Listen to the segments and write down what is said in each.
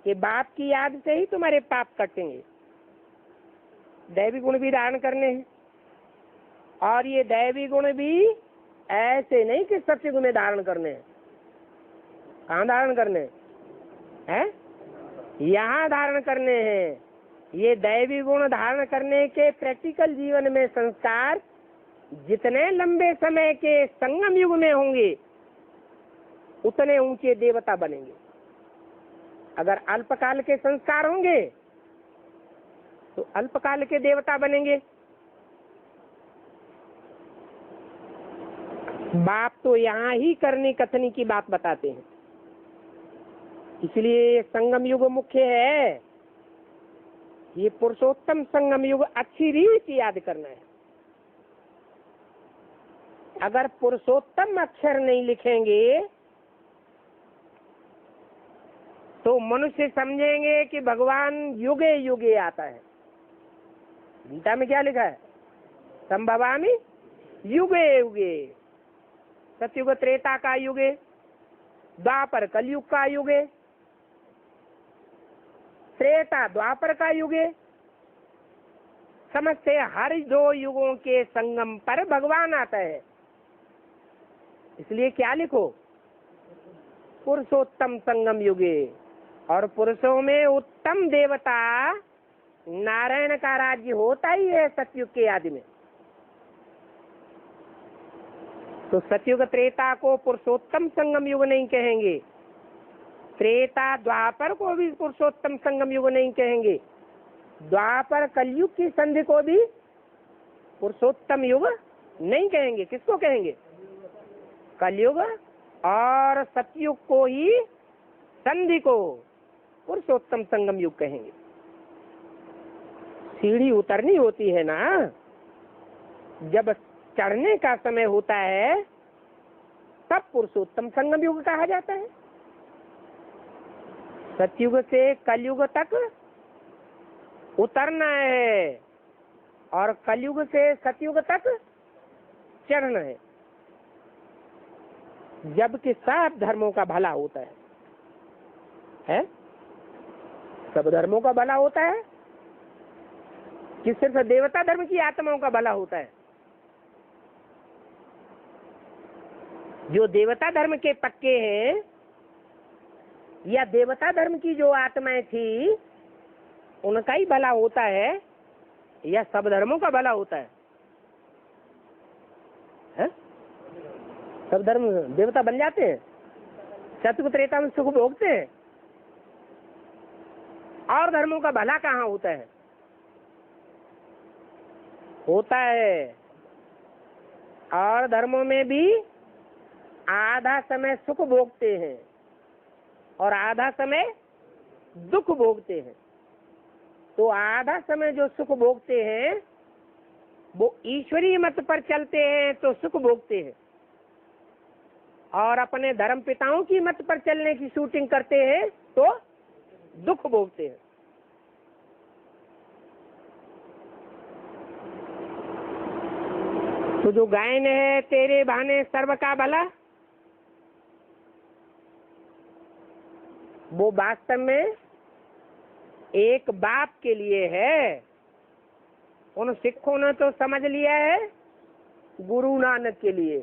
कि बाप की याद से ही तुम्हारे पाप कटेंगे। दैवी गुण भी धारण करने हैं, और ये दैवी गुण भी ऐसे नहीं कि सत्युग में धारण करने हैं। कहाँ धारण करने हैं? यहाँ धारण करने हैं। ये दैवी गुण धारण करने के प्रैक्टिकल जीवन में संस्कार जितने लंबे समय के संगम युग में होंगे उतने ऊंचे देवता बनेंगे। अगर अल्पकाल के संस्कार होंगे तो अल्पकाल के देवता बनेंगे। बाप तो यहाँ ही करनी कथनी की बात बताते हैं, इसलिए संगम युग मुख्य है। ये पुरुषोत्तम संगम युग अच्छी रीत याद करना है। अगर पुरुषोत्तम अक्षर नहीं लिखेंगे तो मनुष्य समझेंगे कि भगवान युगे युगे आता है। गीता में क्या लिखा है? संभवामि युगे युगे। सतयुग त्रेता का युगे, द्वापर कलयुग का युगे, त्रेता द्वापर का युगे। समझते हर दो युगों के संगम पर भगवान आता है। इसलिए क्या लिखो? पुरुषोत्तम संगम युगे। और पुरुषों में उत्तम देवता नारायण का राज्य होता ही है सतयुग के आदि में। तो सतयुग त्रेता को पुरुषोत्तम संगम युग नहीं कहेंगे, त्रेता द्वापर को भी पुरुषोत्तम संगम युग नहीं कहेंगे, द्वापर कलयुग की संधि को भी पुरुषोत्तम युग नहीं कहेंगे। किसको कहेंगे? कलयुग और सतयुग को ही संधि को पुरुषोत्तम संगम युग कहेंगे। सीढ़ी उतरनी होती है ना, जब चढ़ने का समय होता है तब पुरुषोत्तम संगम युग कहा जाता है। सतयुग से कलयुग तक उतरना है और कलयुग से सतयुग तक चढ़ना है, जबकि सब धर्मों का भला होता है? सब धर्मों का भला होता है कि सिर्फ देवता धर्म की आत्माओं का भला होता है? जो देवता धर्म के पक्के हैं या देवता धर्म की जो आत्माएं थी उनका ही भला होता है या सब धर्मों का भला होता है? सब धर्म देवता बन जाते हैं, सतयुग त्रेता में सुख भोगते हैं, और धर्मों का भला कहाँ होता है? होता है। और धर्मों में भी आधा समय सुख भोगते हैं और आधा समय दुख भोगते हैं। तो आधा समय जो सुख भोगते हैं वो ईश्वरीय मत पर चलते हैं तो सुख भोगते हैं, और अपने धर्म पिताओं की मत पर चलने की शूटिंग करते हैं तो दुख भोगते हैं। तो जो गायन है तेरे बहाने सर्व का भला, वो वास्तव में एक बाप के लिए है। उन सिखों ने तो समझ लिया है गुरु नानक के लिए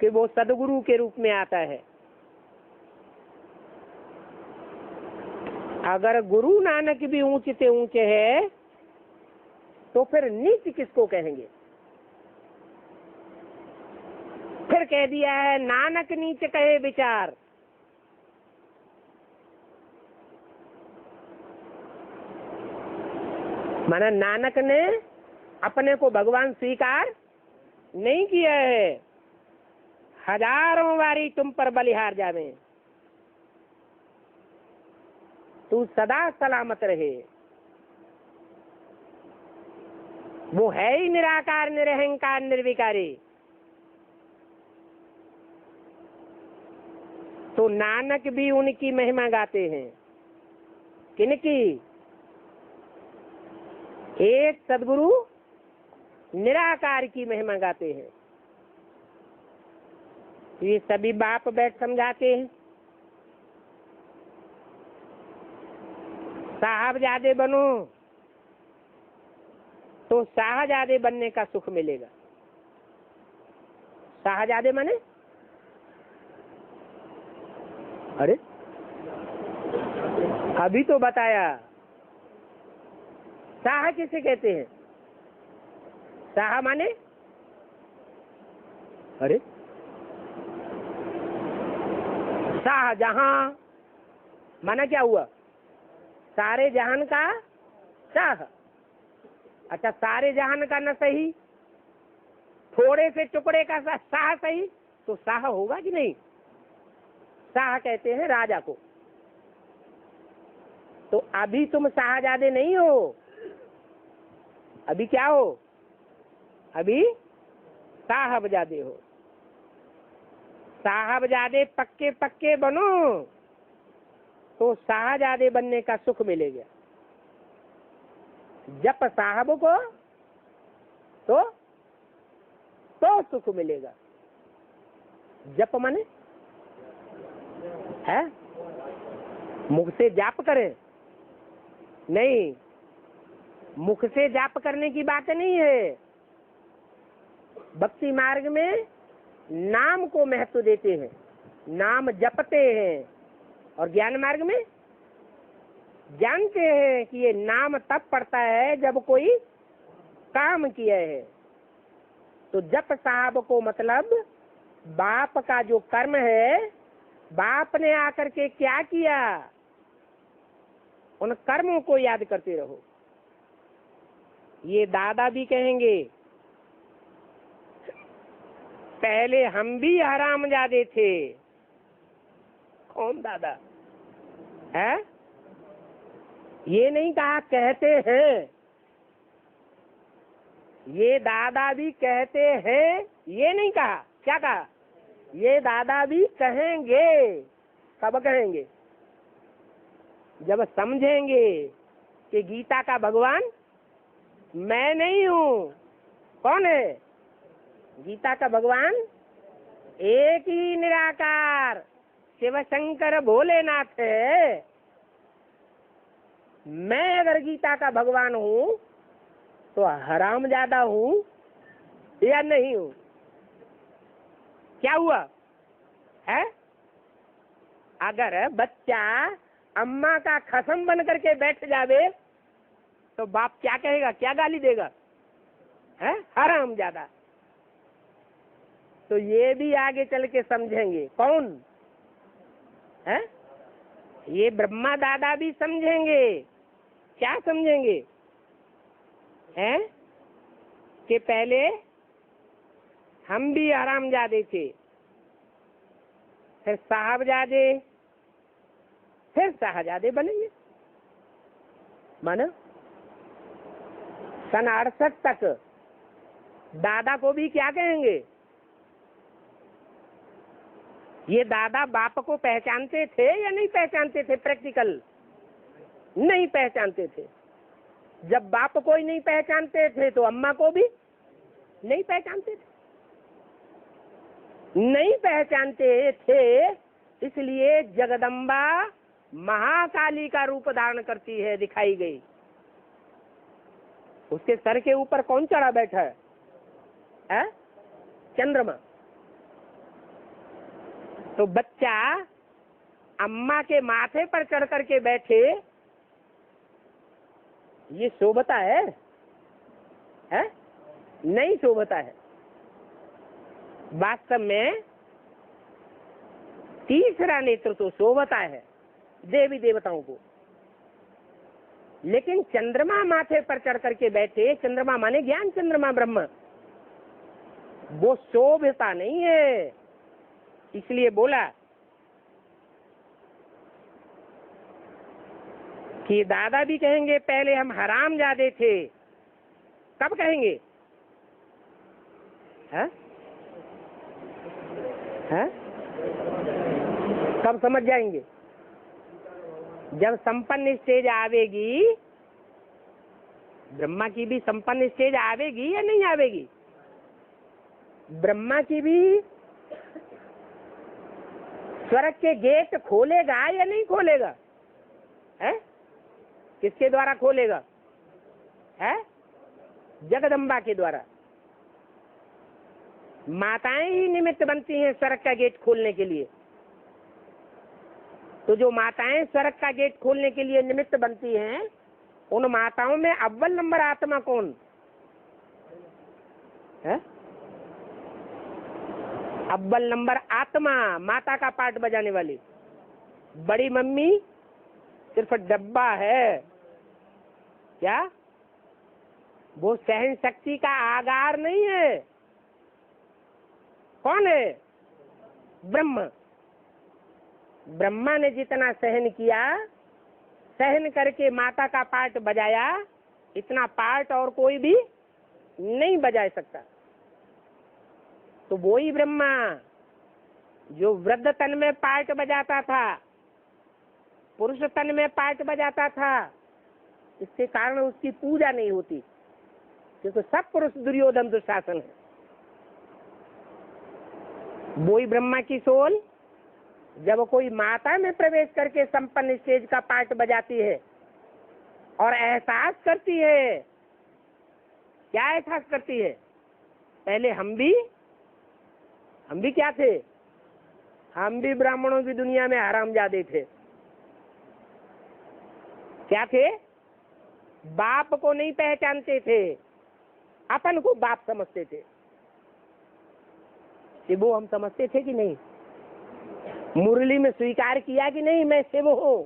कि वो सदगुरु के रूप में आता है। अगर गुरु नानक भी ऊंचे से ऊंचे है तो फिर नीच किसको कहेंगे? फिर कह दिया है नानक नीच कहे विचार। माना नानक ने अपने को भगवान स्वीकार नहीं किया है। हजारों बारी तुम पर बलिहार जावे, तू सदा सलामत रहे। वो है ही निराकार निरहंकार निर्विकारी। तो नानक भी उनकी महिमा गाते हैं। किनकी? एक सदगुरु निराकार की महिमा गाते हैं। ये सभी बाप बैठ समझाते हैं। साहबजादे बनो तो शाहजादे बनने का सुख मिलेगा। शाहजादे माने, अरे अभी तो बताया, शाह किसे कहते हैं? शाह माने, अरे शाहजहां माना क्या हुआ? सारे जहान का शाह। अच्छा, सारे जहान का न सही, थोड़े से टुकड़े का शाह सही, तो शाह होगा कि नहीं? शाह कहते हैं राजा को। तो अभी तुम शाहजादे नहीं हो, अभी क्या हो? अभी साहबजादे हो। साहबजादे पक्के पक्के बनो तो शाहजादे बनने का सुख मिलेगा। जप साहब को तो सुख मिलेगा। जप माने है मुख से जाप करें? नहीं, मुख से जाप करने की बात नहीं है। भक्ति मार्ग में नाम को महत्व देते हैं, नाम जपते हैं, और ज्ञान मार्ग में जानते हैं कि ये नाम तब पड़ता है जब कोई काम किया है। तो जप साहब को मतलब बाप का जो कर्म है, बाप ने आकर के क्या किया, उन कर्मों को याद करते रहो। ये दादा भी कहेंगे पहले हम भी हरामजादे थे। कौन दादा है? ये नहीं कहा, कहते हैं। ये दादा भी कहते हैं, ये नहीं कहा। क्या कहा? ये दादा भी कहेंगे। कब कहेंगे? जब समझेंगे कि गीता का भगवान मैं नहीं हूं। कौन है? गीता का भगवान एक ही निराकार शिव शंकर भोलेनाथ है। मैं अगर गीता का भगवान हूं तो हरामजादा हूं या नहीं हूं? क्या हुआ है? अगर बच्चा अम्मा का खसम बन करके बैठ जावे तो बाप क्या कहेगा, क्या गाली देगा? है हरामजादा। तो ये भी आगे चल के समझेंगे। कौन है? ये ब्रह्मा दादा भी समझेंगे। क्या समझेंगे? हैं कि पहले हम भी हरामजादे थे, फिर साहबजादे, फिर शाहजादे बनेंगे। माना सन 68 तक दादा को भी क्या कहेंगे? ये दादा बाप को पहचानते थे या नहीं पहचानते थे? प्रैक्टिकल नहीं पहचानते थे। जब बाप को ही नहीं पहचानते थे तो अम्मा को भी नहीं पहचानते थे। नहीं पहचानते थे, इसलिए जगदम्बा महाकाली का रूप धारण करती है, दिखाई गई। उसके सर के ऊपर कौन चढ़ा बैठा है? चंद्रमा। तो बच्चा अम्मा के माथे पर चढ़ करके बैठे, ये शोभता है? नहीं शोभता है। वास्तव में तीसरा नेत्र तो शोभता है देवी देवताओं को, लेकिन चंद्रमा माथे पर चढ़ करके बैठे, चंद्रमा माने ज्ञान चंद्रमा ब्रह्म, वो शोभता नहीं है। इसलिए बोला कि दादा भी कहेंगे पहले हम हरामजादे थे। कब कहेंगे? है? कब समझ जाएंगे? जब संपन्न स्टेज आवेगी। ब्रह्मा की भी संपन्न स्टेज आवेगी या नहीं आवेगी? ब्रह्मा की भी स्वर्ग के गेट खोलेगा या नहीं खोलेगा? है? किसके द्वारा खोलेगा? है जगदम्बा के द्वारा। माताएं ही निमित्त बनती हैं स्वर्ग का गेट खोलने के लिए। तो जो माताएं स्वर्ग का गेट खोलने के लिए निमित्त बनती हैं, उन माताओं में अव्वल नंबर आत्मा कौन है? अव्वल नंबर आत्मा, माता का पार्ट बजाने वाली। बड़ी मम्मी सिर्फ डब्बा है। क्या वो सहन शक्ति का आगार नहीं है? कौन है? ब्रह्मा। ब्रह्मा ने जितना सहन किया, सहन करके माता का पार्ट बजाया, इतना पार्ट और कोई भी नहीं बजा सकता। तो वो ही ब्रह्मा जो वृद्ध तन में पार्ट बजाता था, पुरुष तन में पार्ट बजाता था, इसके कारण उसकी पूजा नहीं होती, क्योंकि सब पुरुष दुर्योधन दुशासन है। वो ही ब्रह्मा की सोल जब कोई माता में प्रवेश करके संपन्न स्टेज का पार्ट बजाती है और एहसास करती है, क्या एहसास करती है? पहले हम भी क्या थे? हम भी ब्राह्मणों की दुनिया में हरामजादे थे। क्या थे? बाप को नहीं पहचानते थे, अपन को बाप समझते थे। शिवो हम समझते थे कि नहीं? मुरली में स्वीकार किया कि नहीं मैं शिव हूं,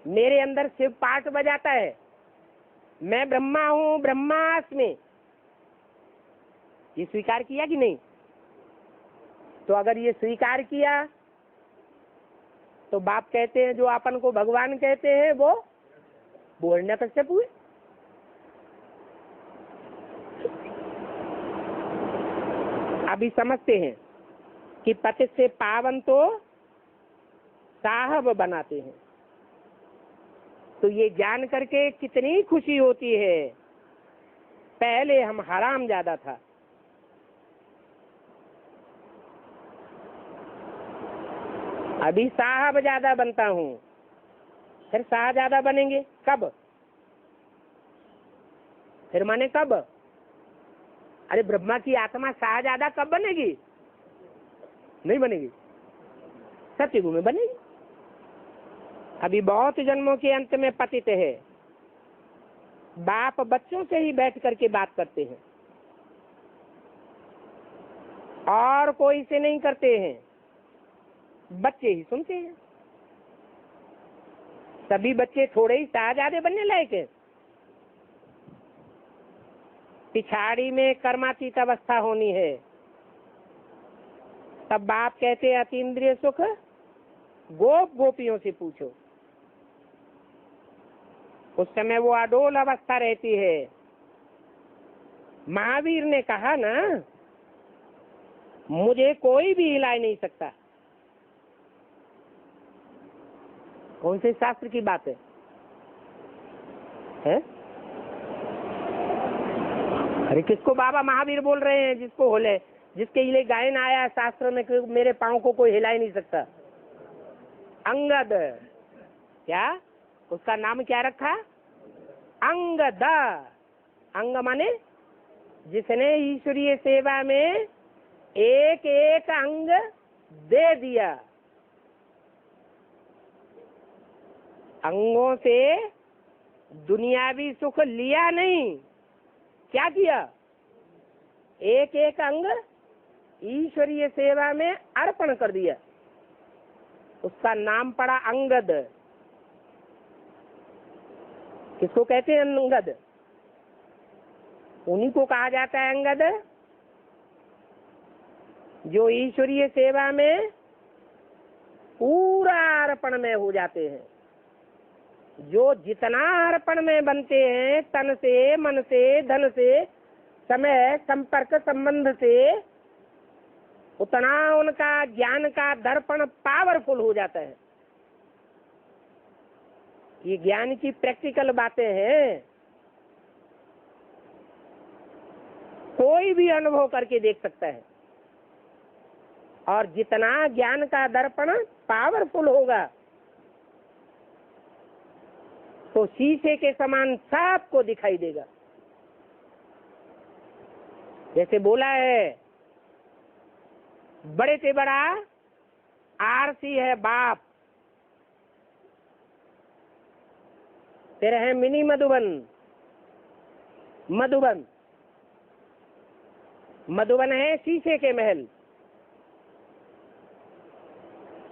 मेरे अंदर शिव पाठ बजाता है, मैं ब्रह्मा हूं, ब्रह्मास्मि, ये स्वीकार किया कि नहीं? तो अगर ये स्वीकार किया तो बाप कहते हैं जो अपन को भगवान कहते हैं वो हिरण्यकश्यप हुए। अभी समझते हैं कि पति से पावन तो साहब बनाते हैं। तो ये जान करके कितनी खुशी होती है, पहले हम हराम ज्यादा था, अभी साहब ज्यादा बनता हूं, फिर शाहजादा बनेंगे कब? फिर माने कब? अरे ब्रह्मा की आत्मा शाहजादा कब बनेगी? नहीं बनेगी, सतयुग में बनेगी। अभी बहुत जन्मों के अंत में पतित है, बाप बच्चों से ही बैठ करके बात करते हैं और कोई से नहीं करते हैं, बच्चे ही सुनते हैं। सभी बच्चे थोड़े ही शाहजादे बनने लायक है। पिछाड़ी में कर्मातीत अवस्था होनी है, तब बाप कहते हैं अतीन्द्रिय सुख गोप गोपियों से पूछो। उस समय वो अडोल अवस्था रहती है। महावीर ने कहा ना, मुझे कोई भी हिला नहीं सकता। कौन से शास्त्र की बात है? अरे किसको बाबा महावीर बोल रहे हैं? जिसको होले, जिसके लिए गायन आया शास्त्र में कि मेरे पांव को कोई हिला ही नहीं सकता। अंगद, क्या उसका नाम क्या रखा? अंगद। अंग माने जिसने ईश्वरीय सेवा में एक एक अंग दे दिया। अंगों से दुनियावी सुख लिया नहीं, क्या किया? एक एक अंग ईश्वरीय सेवा में अर्पण कर दिया, उसका नाम पड़ा अंगद। किसको कहते हैं अंगद? उन्हीं को कहा जाता है अंगद जो ईश्वरीय सेवा में पूरा अर्पण में हो जाते हैं। जो जितना अर्पण में बनते हैं, तन से, मन से, धन से, समय, संपर्क, संबंध से, उतना उनका ज्ञान का दर्पण पावरफुल हो जाता है। ये ज्ञान की प्रैक्टिकल बातें हैं, कोई भी अनुभव करके देख सकता है। और जितना ज्ञान का दर्पण पावरफुल होगा तो शीशे के समान सबको दिखाई देगा। जैसे बोला है, बड़े से बड़ा आरसी है बाप, फिर है मिनी मधुबन। मधुबन मधुबन है शीशे के महल।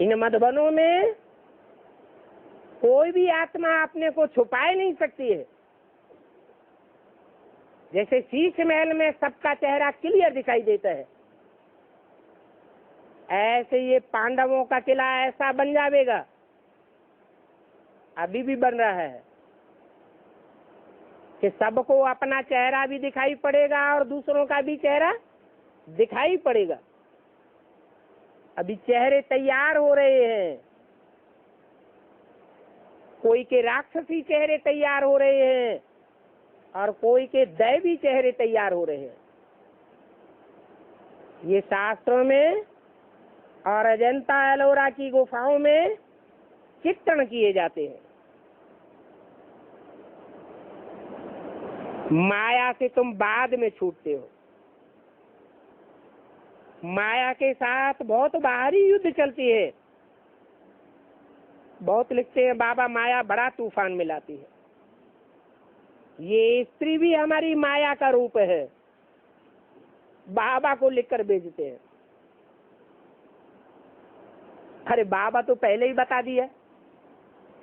इन मधुबनों में कोई भी आत्मा अपने को छुपाए नहीं सकती है। जैसे शीश महल में सबका चेहरा क्लियर दिखाई देता है, ऐसे ये पांडवों का किला ऐसा बन जाएगा, अभी भी बन रहा है, कि सबको अपना चेहरा भी दिखाई पड़ेगा और दूसरों का भी चेहरा दिखाई पड़ेगा। अभी चेहरे तैयार हो रहे हैं, कोई के राक्षसी चेहरे तैयार हो रहे हैं और कोई के दैवी चेहरे तैयार हो रहे हैं। ये शास्त्रों में और अजंता एलोरा की गुफाओं में चित्रण किए जाते हैं। माया से तुम बाद में छूटते हो। माया के साथ बहुत बाहरी युद्ध चलती है। बहुत लिखते हैं बाबा माया बड़ा तूफान मिलाती है। ये स्त्री भी हमारी माया का रूप है, बाबा को लिखकर भेजते हैं। अरे बाबा तो पहले ही बता दिया।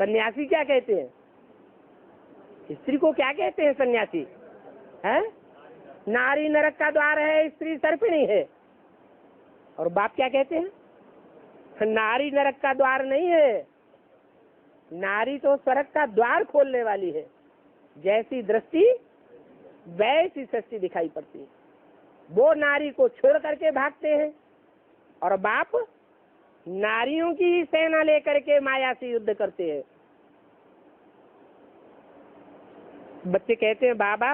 सन्यासी क्या कहते हैं? स्त्री को क्या कहते हैं सन्यासी? है नारी नरक का द्वार है, स्त्री सर्पिणी है। और बाप क्या कहते हैं? नारी नरक का द्वार नहीं है, नारी तो स्वर्ग का द्वार खोलने वाली है। जैसी दृष्टि वैसी सृष्टि दिखाई पड़ती है। वो नारी को छोड़ करके भागते हैं और बाप नारियों की ही सेना लेकर के माया से युद्ध करते हैं। बच्चे कहते हैं बाबा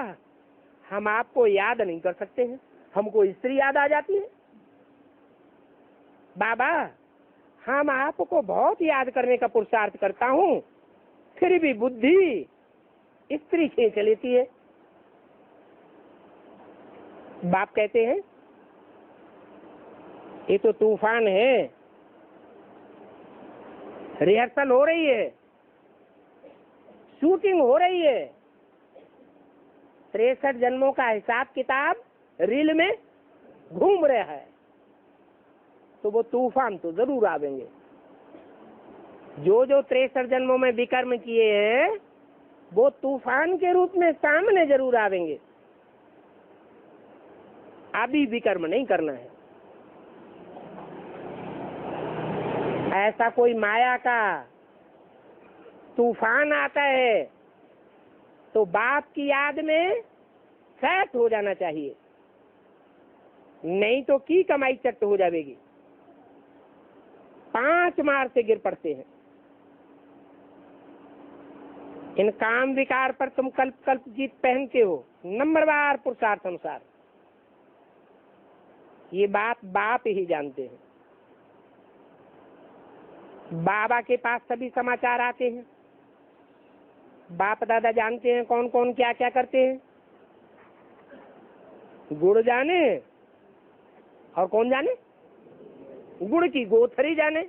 हम आपको याद नहीं कर सकते हैं, हमको स्त्री याद आ जाती है। बाबा हम आपको बहुत याद करने का पुरुषार्थ करता हूँ, फिर भी बुद्धि स्त्री खींच लेती है। बाप कहते हैं ये तो तूफान है, रिहर्सल हो रही है, शूटिंग हो रही है, 63 जन्मों का हिसाब किताब रील में घूम रहा है, तो वो तूफान तो जरूर आवेंगे। जो जो 63 जन्मों में विकर्म किए हैं वो तूफान के रूप में सामने जरूर आवेंगे। अभी विकर्म नहीं करना है। ऐसा कोई माया का तूफान आता है तो बाप की याद में सेट हो जाना चाहिए, नहीं तो की कमाई चट हो जाएगी। 5 मार से गिर पड़ते हैं। इन काम विकार पर तुम कल्प कल्प जीत पहनते हो, नंबरवार पुरुषार्थ अनुसार। ये बात बाप ही जानते हैं। बाबा के पास सभी समाचार आते हैं। बाप दादा जानते हैं कौन कौन क्या क्या करते हैं। गुड़ जाने और कौन जाने? गुड़ की गोथरी जाने।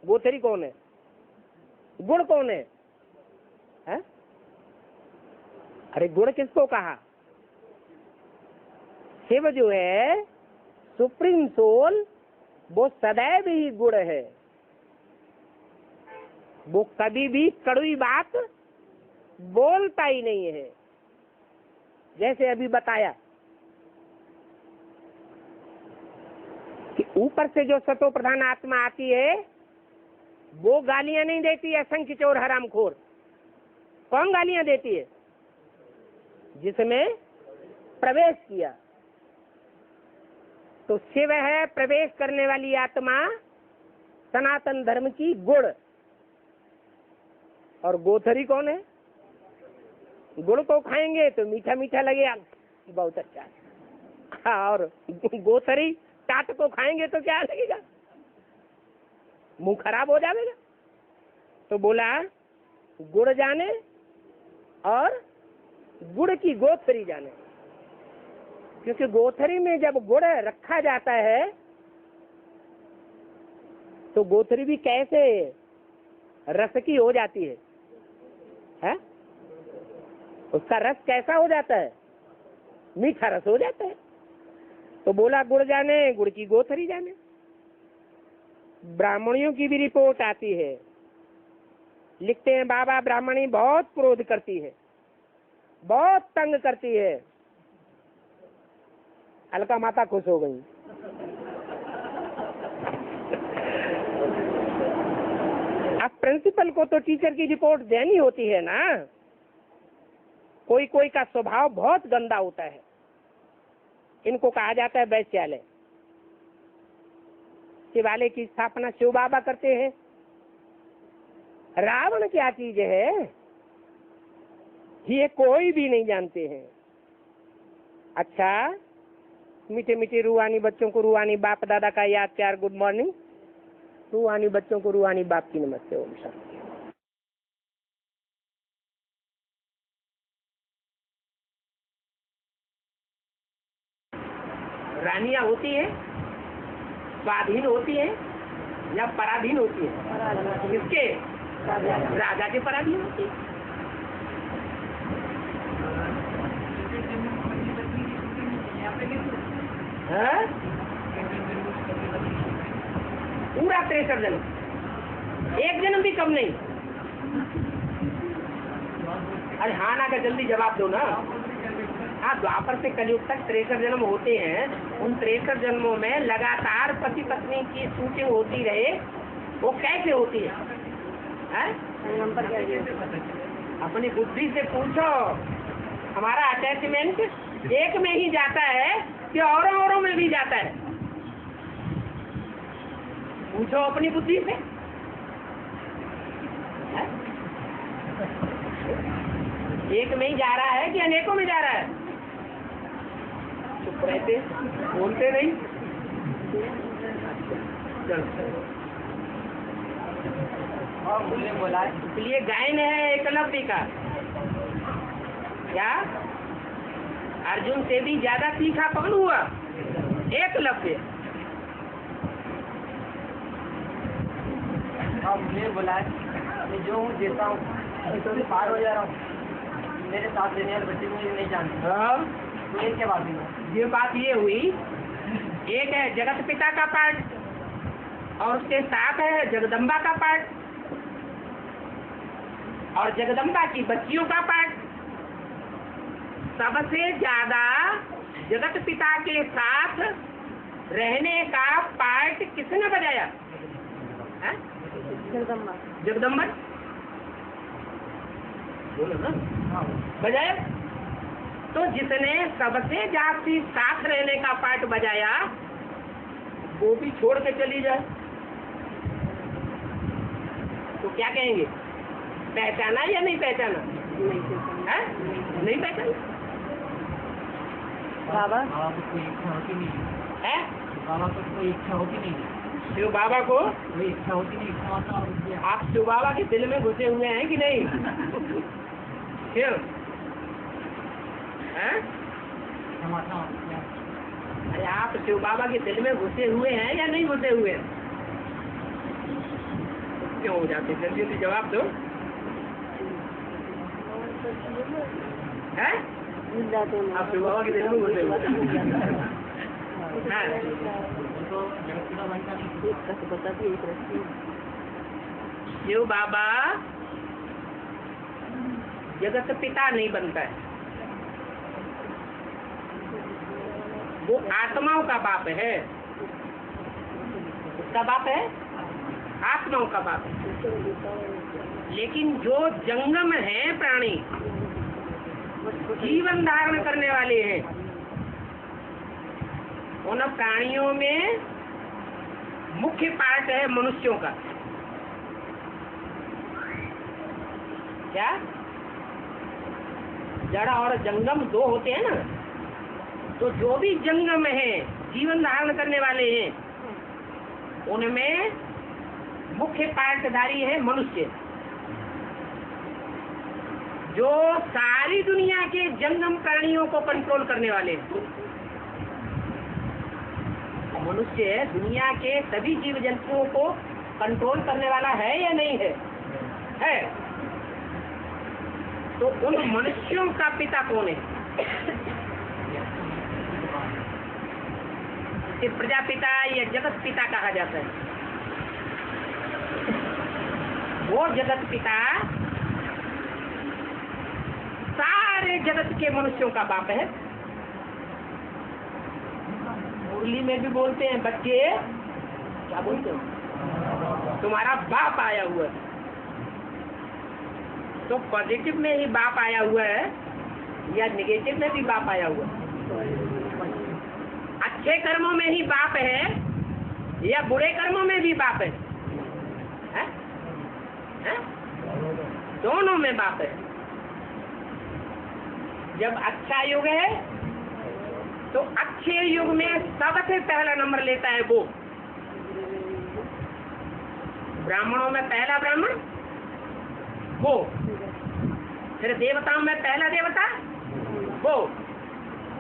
गोथरी कौन है? गुड़ कौन है? अरे गुड़ किसको कहा? शिव जो है सुप्रीम सोल, वो सदैव ही गुड़ है। वो कभी भी कड़वी बात बोलता ही नहीं है। जैसे अभी बताया कि ऊपर से जो सतो प्रधान आत्मा आती है वो गालियां नहीं देती है असंख्य चोर हरामखोर। कौन गालियां देती है? जिसमें प्रवेश किया। तो शिव है प्रवेश करने वाली आत्मा, सनातन धर्म की गुड़। और गोथरी कौन है? गुड़ को खाएंगे तो मीठा मीठा लगेगा, बहुत अच्छा। और गोथरी टाट को खाएंगे तो क्या लगेगा? मुंह खराब हो जाएगा। तो बोला गुड़ जाने और गुड़ की गोथरी जाने, क्योंकि गोथरी में जब गुड़ रखा जाता है तो गोथरी भी कैसे रस की हो जाती है? उसका रस कैसा हो जाता है? मीठा रस हो जाता है। तो बोला गुड़ जाने, गुड़ की गोथरी जाने। ब्राह्मणियों की भी रिपोर्ट आती है, लिखते हैं बाबा ब्राह्मणी बहुत क्रोध करती है, बहुत तंग करती है। अलका माता खुश हो गई। अब प्रिंसिपल को तो टीचर की रिपोर्ट देनी होती है ना। कोई कोई का स्वभाव बहुत गंदा होता है, इनको कहा जाता है वैश्यालय। शिवालय की स्थापना शिव बाबा करते हैं। रावण क्या चीज है ये कोई भी नहीं जानते हैं। अच्छा, मीठे मीठे रूहानी बच्चों को रूहानी बाप दादा का याद प्यार, गुड मॉर्निंग। रूहानी बच्चों को रूहानी बाप की नमस्ते, ओम शांति। रानियां होती है, स्वाधीन होती है या पराधीन होती है? किसके? राजा के पराधीन होती है। पूरा 63 जन्म, एक जन्म भी कम नहीं। अरे हाँ ना, का जल्दी जवाब दो ना। हाँ, द्वापर से कलयुग तक 63 जन्म होते हैं। उन 63 जन्मों में लगातार पति पत्नी की शूटिंग होती रहे, वो कैसे होती है? अपनी बुद्धि से पूछो। हमारा अटैचमेंट एक में ही जाता है कि औरों में भी जाता है? पूछो अपनी बुद्धि से। एक में ही जा रहा है कि अनेकों में जा रहा है? चुप रहते, बोलते नहीं। और मुझे बोला, इसलिए गायन है एकलव्य का। क्या अर्जुन से भी ज्यादा तीखा कौन हुआ? एकलव्य। और मुझे बोला, मैं जो हूँ देता हूँ, तो पार हो जा रहा हूँ। मेरे साथ देने वाले बच्चे मुझे नहीं जानते। तो ये क्या बात है? ये बात ये हुई, एक है जगत पिता का पार्ट और उसके साथ है जगदम्बा का पार्ट और जगदम्बा की बच्चियों का पार्ट। सबसे ज्यादा जगत पिता के साथ रहने का पार्ट किसने बजाया? जगदम्बा। जगदम्बा बोलो ना, बजाया। तो जिसने सबसे जास्ती साथ रहने का पार्ट बजाया वो भी छोड़ के चली जाए तो क्या कहेंगे? पहचाना या नहीं पहचाना? नहीं पहचाना। बाबा कोई इच्छा होती नहीं है? बाबा को कोई इच्छा होती नहीं? शिव बाबा को कोई इच्छा होती नहीं? आप शिव बाबा के दिल में घुसे हुए हैं कि नहीं? क्यों? अरे आप शिव बाबा के दिल में घुसे हुए हैं या नहीं घुसे हुए हैं? क्यों हो जाते? जल्दी जल्दी जवाब दो। हैं? आप शिव बाबा के दिल में घुसे हुए शिव बाबा जगत पिता नहीं बनता है, वो आत्माओं का बाप है। उसका बाप है, आत्माओं का बाप है। लेकिन जो जंगम है प्राणी, जीवन धारण करने वाले हैं, उन प्राणियों में मुख्य पार्ट है मनुष्यों का। क्या? जड़ और जंगम दो होते हैं ना, तो जो भी जंगम है, जीवन धारण करने वाले हैं, उनमें मुख्य पार्टधारी है मनुष्य। जो सारी दुनिया के जंगम प्राणियों को कंट्रोल करने वाले हैं। मनुष्य दुनिया के सभी जीव जंतुओं को कंट्रोल करने वाला है या नहीं है? है। तो उन मनुष्यों का पिता कौन है? इसे प्रजापिता या जगत पिता कहा जाता है। वो जगत पिता सारे जगत के मनुष्यों का बाप है। मुरली में भी बोलते हैं बच्चे, क्या बोलते हैं? तुम्हारा बाप आया हुआ है। तो पॉजिटिव में ही बाप आया हुआ है या निगेटिव में भी बाप आया हुआ है? अच्छे कर्मों में ही बाप है या बुरे कर्मों में भी बाप है? हैं? दोनों में बाप है। जब अच्छा युग है तो अच्छे युग में सबसे पहला नंबर लेता है वो। ब्राह्मणों में पहला ब्राह्मण वो, फिर देवताओं में पहला देवता वो,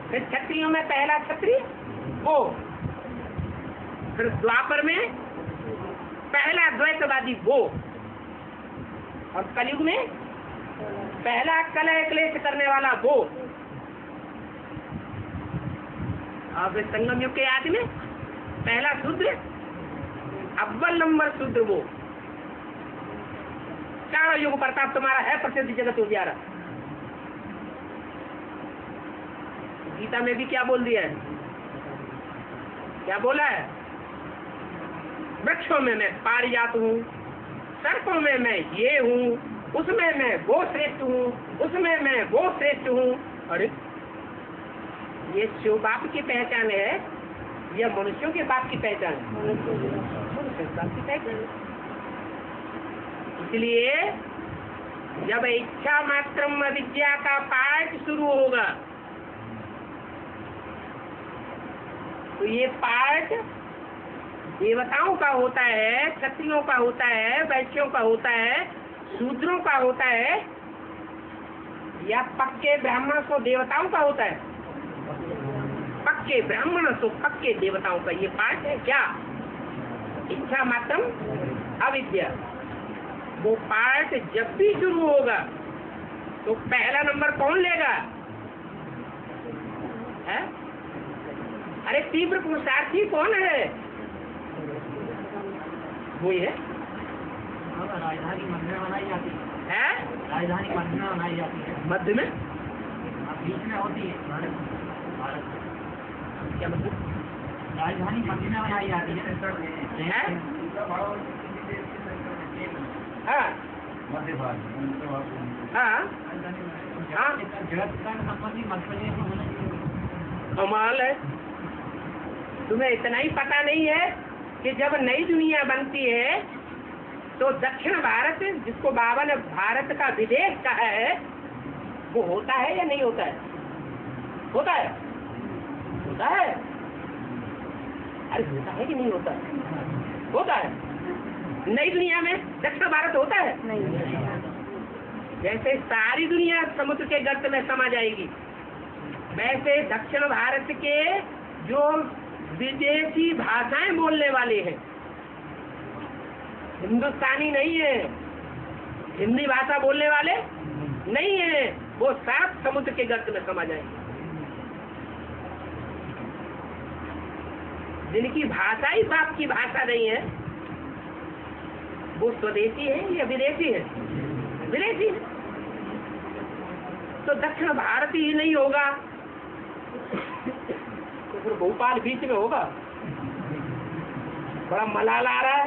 फिर क्षत्रियों में पहला क्षत्रिय वो, फिर द्वापर में पहला द्वैतवादी वो, और कलयुग में पहला कलह क्लेश करने वाला वो। अब संगम युग के आदि में पहला शूद्र, अव्वल नंबर शूद्र वो। चारों युग प्रताप तुम्हारा है प्रसिद्ध जगत उजियारा। गीता में भी क्या बोल दिया है? क्या बोला है? वृक्षों में मैं पारिजात हूँ, सर्पों में मैं ये हूँ, उसमें मैं वो श्रेष्ठ हूँ, उसमें मैं वो श्रेष्ठ हूँ। अरे ये शिव बाप की पहचान है या मनुष्यों के बाप की पहचान है? मनुष्य बाप की पहचान है। इसलिए जब इच्छा मात्रम विद्या का पाठ शुरू होगा तो ये पाठ देवताओं का होता है, क्षत्रियों का होता है, वैश्यों का होता है, शूद्रों का होता है, या पक्के ब्राह्मण को देवताओं का होता है? पक्के ब्राह्मण तो पक्के देवताओं का ये पाठ है। क्या? इच्छा मात्रम अविद्या। वो पाठ जब भी शुरू होगा तो पहला नंबर कौन लेगा? है? अरे तीव्र पुरुषार्थी कौन है? वही है। राजधानी मध्य में बनाई जाती है। राजधानी मध्य में बनाई जाती है। मध्य में बीच में होती है। क्या मतलब? राजधानी मध्य में बनाई जाती है। हाँ मध्य भाग। हाँ हाँ, जगत का संबंधी मध्य प्रदेश में होना चाहिए। कमाल है। तुम्हें इतना ही पता नहीं है कि जब नई दुनिया बनती है तो दक्षिण भारत, जिसको बाबा ने भारत का विदेश कहा है, वो होता है या नहीं होता है? होता है, होता है। अरे होता है कि नहीं होता है? होता है। नई दुनिया में दक्षिण भारत होता है? नहीं। जैसे सारी दुनिया समुद्र के गर्त में समा जाएगी, वैसे दक्षिण भारत के जो विदेशी भाषाएं बोलने वाले हैं, हिंदुस्तानी नहीं है, हिंदी भाषा बोलने वाले नहीं है, वो सब समुद्र के गर्त में समा जाएंगे। जिनकी भाषा ही बाप की भाषा नहीं है, वो स्वदेशी है या विदेशी है? विदेशी है। तो दक्षिण भारत ही नहीं होगा तो फिर भोपाल बीच में होगा। बड़ा मलाल आ रहा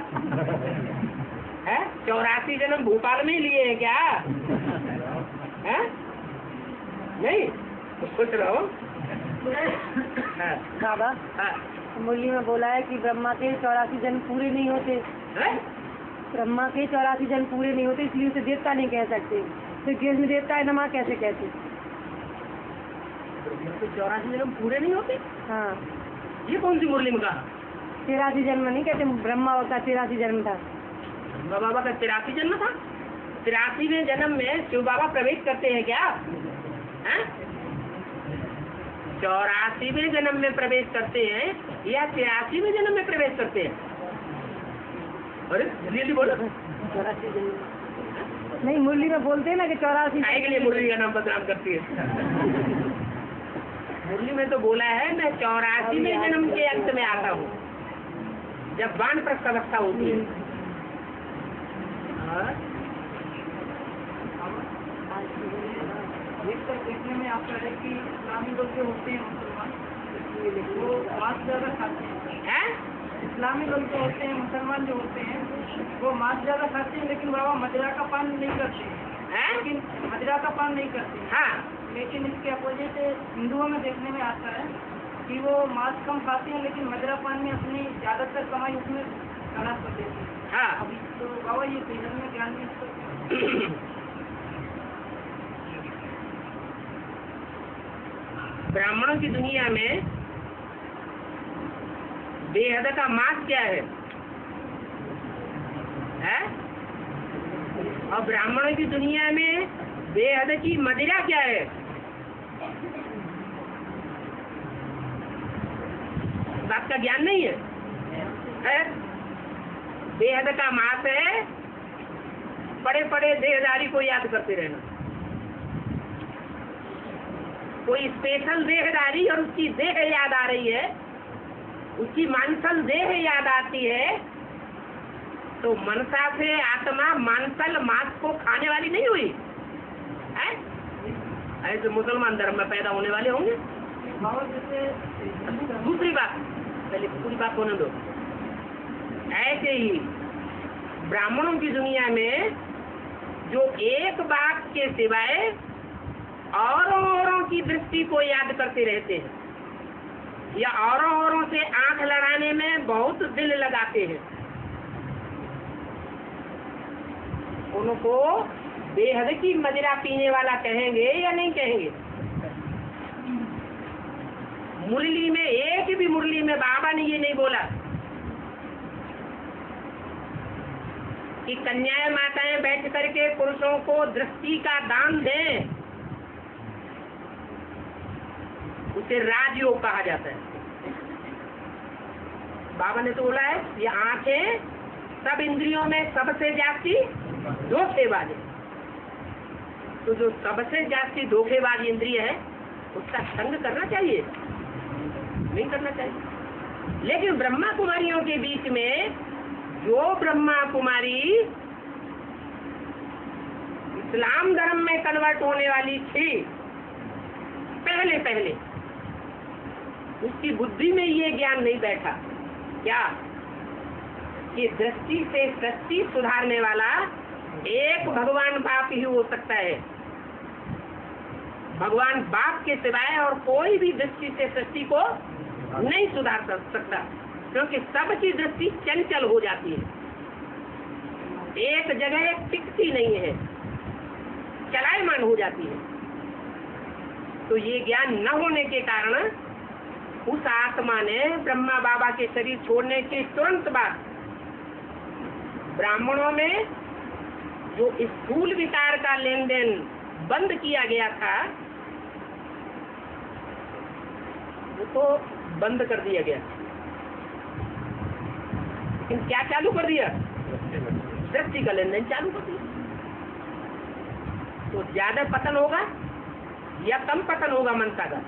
है? 84 जन्म भोपाल में ही लिए हैं क्या? है? नहीं तो खुश रहो। बाबा, मुरली में बोला है कि ब्रह्मा के 84 जन्म पूरे नहीं होते। ब्रह्मा के 84 जन्म पूरे नहीं होते, इसलिए उसे देवता नहीं कह सकते। तो कृष्ण देवता है नमा कैसे कहते? 84 जन्म पूरे नहीं होते? हाँ। ये कौन सी मुरली में कहा? 83 जन्म नहीं कहते, ब्रह्मा का 83 जन्म था। बाबा का 83 जन्म था? 83वें जन्म में शिव बाबा प्रवेश करते हैं क्या? 84वें जन्म में प्रवेश करते हैं या 83वें जन्म में प्रवेश करते हैं? अरे जल्दी बोलो। 84 जन्म नहीं, मुरली में बोलते हैं ना कि 84 के लिए मुरली का नाम बदनाम करती है। मुरली में तो बोला है मैं 84वें जन्म के अंत में आता हूँ, जब वानप्रस्थ अवस्था होती है। देखने में आपका है कि इस्लामी लोग जो होते हैं मुसलमान, वो मांस ज़्यादा खाते हैं। इस्लामी लोग जो होते हैं, मुसलमान जो होते हैं, वो मांस ज़्यादा खाते हैं, लेकिन बाबा मदिरा का पान नहीं करते हैं। लेकिन मदिरा का पान नहीं करते हैं। हाँ, लेकिन इसके अपोजिट हिंदुओं में देखने में आता है कि वो मांस कम खाते हैं, लेकिन मदिरा पान में अपनी ज़्यादातर कमाई उसमें खराब कर देते हैं। हाँ। अभी तो बाबा ये सीजन में ज्ञान नहीं। ब्राह्मणों की दुनिया में बेहद का मांस क्या है? और ब्राह्मणों की दुनिया में बेहद की मदिरा क्या है? बात का ज्ञान नहीं है? बेहद का मांस है बड़े बड़े देहधारी को याद करते रहना। कोई स्पेशल देहधारी और उसकी देह याद आ रही है, उसकी मानसल देह याद आती है, तो मनसा से आत्मा मानसल मांस को खाने वाली नहीं हुई है? ऐसे मुसलमान धर्म में पैदा होने वाले होंगे। दूसरी बात, पहले पूरी बात होने दो। ऐसे ही ब्राह्मणों की दुनिया में जो एक बात के सिवाय औरों की दृष्टि को याद करते रहते हैं या औरों से आंख लड़ाने में बहुत दिल लगाते हैं, उनको बेहद की मदिरा पीने वाला कहेंगे या नहीं कहेंगे? मुरली में, एक भी मुरली में बाबा ने ये नहीं बोला कि कन्याएं माताएं बैठ करके पुरुषों को दृष्टि का दान दें, उसे राजयोग कहा जाता है। बाबा ने तो बोला है ये आंखें सब इंद्रियों में सबसे जास्ती धोखेबाज है। तो जो सबसे जास्ती धोखेबाज इंद्रिय है उसका संग करना चाहिए? नहीं करना चाहिए। लेकिन ब्रह्मा कुमारियों के बीच में जो ब्रह्मा कुमारी इस्लाम धर्म में कन्वर्ट होने वाली थी पहले, उसकी बुद्धि में ये ज्ञान नहीं बैठा क्या कि दृष्टि से सृष्टि सुधारने वाला एक भगवान बाप ही हो सकता है। भगवान बाप के सिवाय और कोई भी दृष्टि से सृष्टि को नहीं सुधार सकता, क्योंकि सबकी दृष्टि चंचल हो जाती है, एक जगह टिकती नहीं है, चलायमान हो जाती है। तो ये ज्ञान न होने के कारण उस आत्मा ने ब्रह्मा बाबा के शरीर छोड़ने के तुरंत बाद ब्राह्मणों में जो स्थूल विकार का लेन देन बंद किया गया था वो तो बंद कर दिया गया, लेकिन क्या चालू कर दिया? दृष्टि का लेन देन चालू कर दिया। तो ज्यादा पतन होगा या कम पतन होगा? मनसा का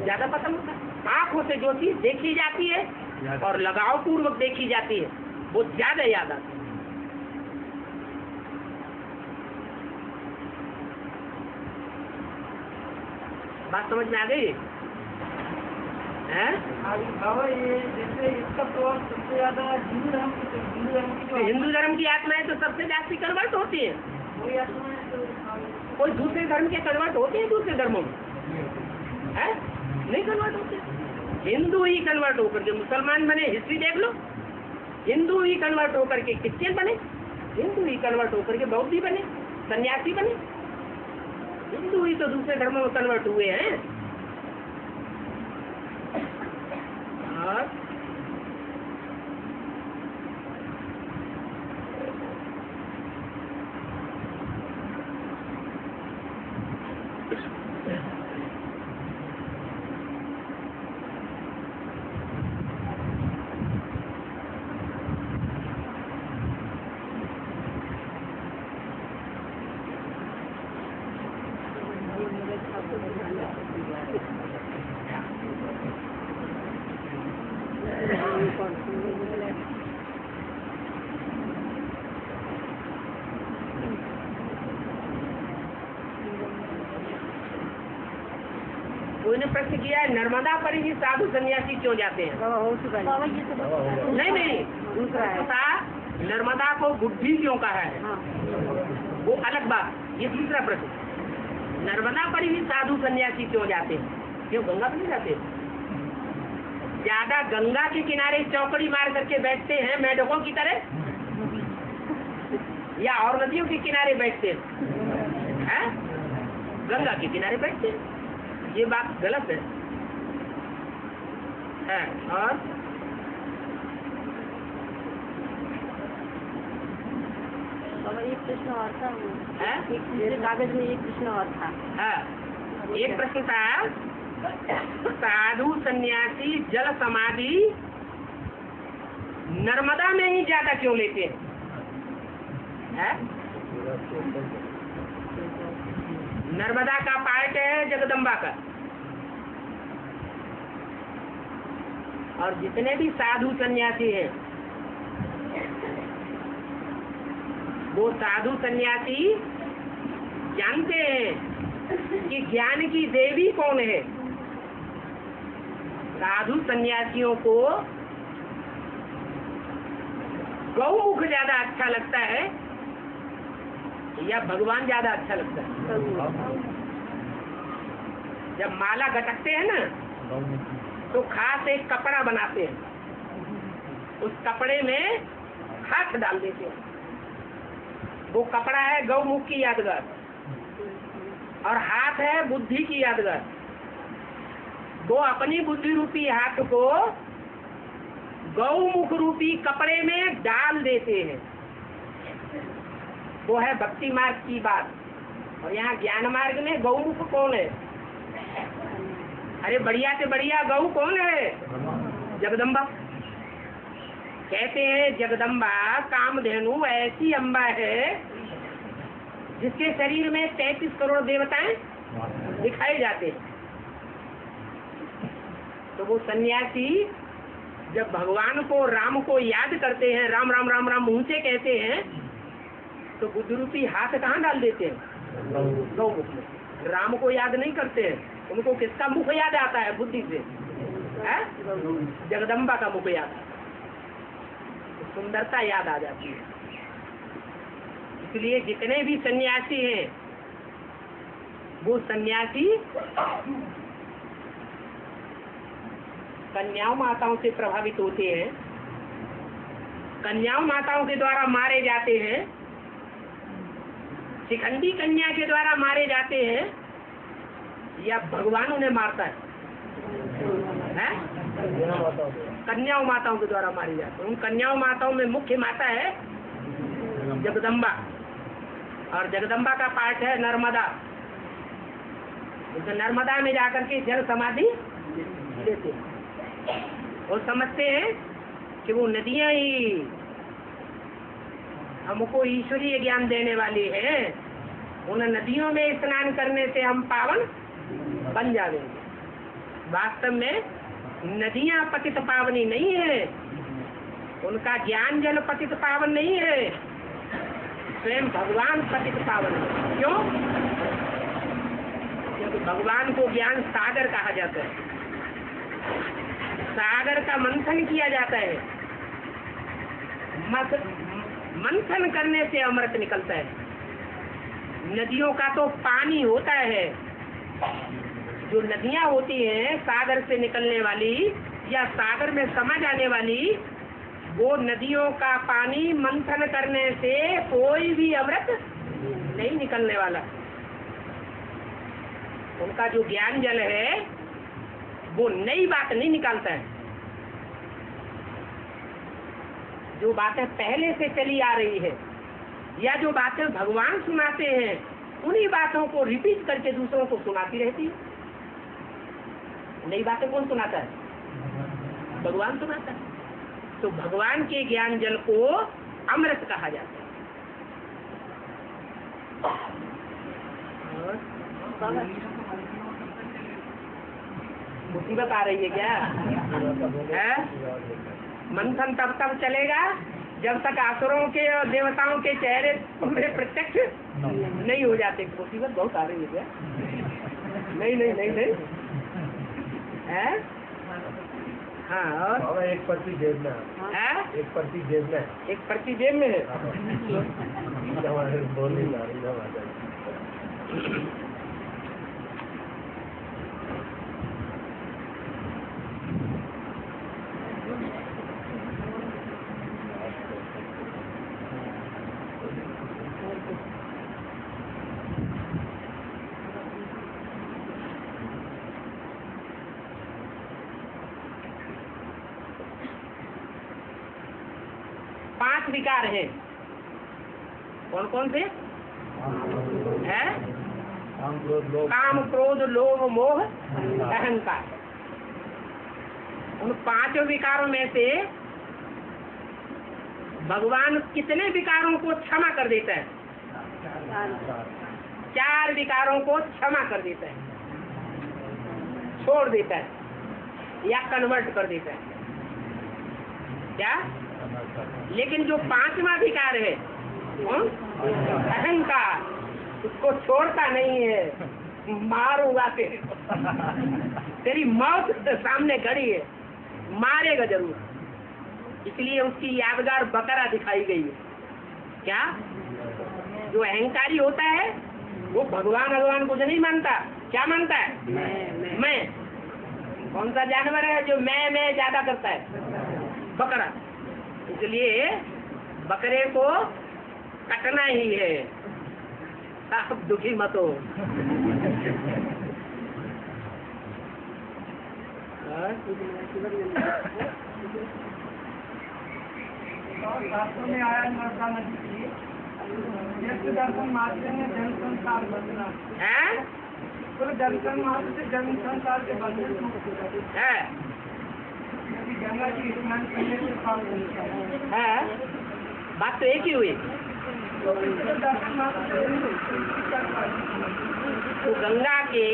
ज्यादा पतन होगा। आंखों से जो चीज देखी जाती है और लगाव पूर्वक देखी जाती है वो ज्यादा याद आती है। बात समझ में आ गई है? बाबा ये जैसे इसका प्रभाव सबसे ज्यादा हिंदू धर्म की हिंदू धर्म की आत्माएं तो सबसे ज्यादा कन्वर्ट होती है। वही आत्माएं तो कोई दूसरे धर्म के कन्वर्ट होते हैं? दूसरे धर्मों में है नहीं कन्वर्ट होते। हिंदू ही कन्वर्ट होकर के मुसलमान बने, हिस्ट्री देख लो। हिंदू ही कन्वर्ट होकर के क्रिश्चियन बने, हिंदू ही कन्वर्ट होकर के बौद्धी बने, सन्यासी बने। हिंदू ही तो दूसरे धर्मों में कन्वर्ट हुए हैं। और कोई ने प्रश्न किया है, नर्मदा पर ही साधु सन्यासी क्यों जाते हैं? बाबा हो चुका है। नहीं, दूसरा है। नर्मदा को बुद्धि क्यों कहा है, हाँ। वो अलग बात। ये दूसरा प्रश्न, नर्मदा पर ही साधु सन्यासी क्यों जाते हैं? क्यों गंगा पर नहीं जाते? ज्यादा गंगा के किनारे चौकड़ी मार करके बैठते हैं मेढकों की तरह, या और नदियों के किनारे बैठते हैं? गंगा के किनारे बैठते हैं, ये बात गलत है। और बाबा एक प्रश्न और था, है? मेरे कागज में एक प्रश्न और था। एक प्रश्न था, साधु सन्यासी जल समाधि नर्मदा में ही ज्यादा क्यों लेते हैं? नर्मदा का पार्ट है जगदम्बा का, और जितने भी साधु सन्यासी हैं वो साधु सन्यासी जानते हैं कि ज्ञान की देवी कौन है। साधु सन्यासियों को गौमुख ज्यादा अच्छा लगता है या भगवान ज्यादा अच्छा लगता है? जब माला गटकते हैं ना तो खास एक कपड़ा बनाते हैं, उस कपड़े में हाथ डाल देते हैं, वो कपड़ा है गौमुख की यादगार और हाथ है बुद्धि की यादगार। वो अपनी बुद्धि रूपी हाथ को गौमुख रूपी कपड़े में डाल देते हैं, वो है भक्ति मार्ग की बात। और यहाँ ज्ञान मार्ग में गौमुख कौन है? अरे बढ़िया से बढ़िया गौ कौन है? जगदम्बा। कहते हैं जगदम्बा कामधेनु ऐसी अम्बा है जिसके शरीर में 33 करोड़ देवताएं दिखाए जाते हैं। तो वो सन्यासी जब भगवान को राम को याद करते हैं, राम राम राम राम मुंह से कहते हैं, तो बुद्ध रूपी हाथ कहाँ डाल देते हैं? गौमुख में। राम को याद नहीं करते हैं, उनको किसका मुख याद आता है? बुद्धि से। जगदम्बा का मुख याद, सुंदरता याद आ जाती है। इसलिए जितने भी सन्यासी हैं वो सन्यासी कन्याओं माताओं से प्रभावित होते हैं, कन्याओं माताओं के द्वारा मारे जाते हैं, शिखंडी कन्या के द्वारा मारे जाते हैं, या भगवान उन्हें मारता है? कन्याओं माताओं के द्वारा मारी जाती है। उन कन्याओं माताओं में मुख्य माता है जगदम्बा, और जगदम्बा का पार्ट है नर्मदा। तो नर्मदा में जाकर के जल समाधि लेते हैं और समझते हैं कि वो नदियां ही हमको ईश्वरीय ज्ञान देने वाली है, उन नदियों में स्नान करने से हम पावन बन जाएंगे। वास्तव में नदियां पतित पावनी नहीं है, उनका ज्ञान जल पतित पावन नहीं है, स्वयं भगवान पतित पावन है। क्यों? क्योंकि भगवान को ज्ञान सागर कहा जाता है, सागर का मंथन किया जाता है, मंथन करने से अमृत निकलता है। नदियों का तो पानी होता है, जो नदियां होती हैं सागर से निकलने वाली या सागर में समा जाने वाली, वो नदियों का पानी मंथन करने से कोई भी अमृत नहीं निकलने वाला। उनका जो ज्ञान जल है वो नई बात नहीं निकालता है, जो बातें पहले से चली आ रही है या जो बातें भगवान सुनाते हैं उन्हीं बातों को रिपीट करके दूसरों को सुनाती रहती है। नई बातें कौन सुनाता है? भगवान सुनाता है। तो भगवान के ज्ञान जल को अमृत कहा जाता है। मुसीबत आ रही है क्या? है? मंथन तब चलेगा जब तक असुरों के और देवताओं के चेहरे तुम्हें प्रत्यक्ष नहीं हो जाते। मुसीबत बहुत आ रही है क्या? नहीं है? हाँ, और एक पर्ची जेब में है? एक पर्ची जेब में एक पर्ची जेब में है। बोल नहीं जा रही है। पांच विकार हैं। कौन कौन से हैं? काम, क्रोध, लोभ, मोह, अहंकार। उन पांचों विकारों में से भगवान कितने विकारों को क्षमा कर देता है? चार विकारों को क्षमा कर देता है, छोड़ देता है या कन्वर्ट कर देता है। क्या? लेकिन जो पांचवा विकार है अहंकार, उसको छोड़ता नहीं है। मारूंगा तेरी मौत सामने खड़ी है, मारेगा जरूर। इसलिए उसकी यादगार बकरा दिखाई गई है। क्या? जो अहंकारी होता है वो भगवान कुछ नहीं मानता। क्या मानता है? मैं। कौन सा जानवर है जो मैं ज्यादा करता है? बकरा। इसलिए बकरे को कटना ही है। आप दुखी मत हो। शास्त्रों में आया नर्मदा नदी की दर्शन मात्र में जन संसार बदला है? पूरे दर्शन मात्र से जन संसार के बदले है? गंगा जी स्नान करने से पाप मिलता है? बात तो एक ही हुई। दर्शन मात्र तो गंगा के,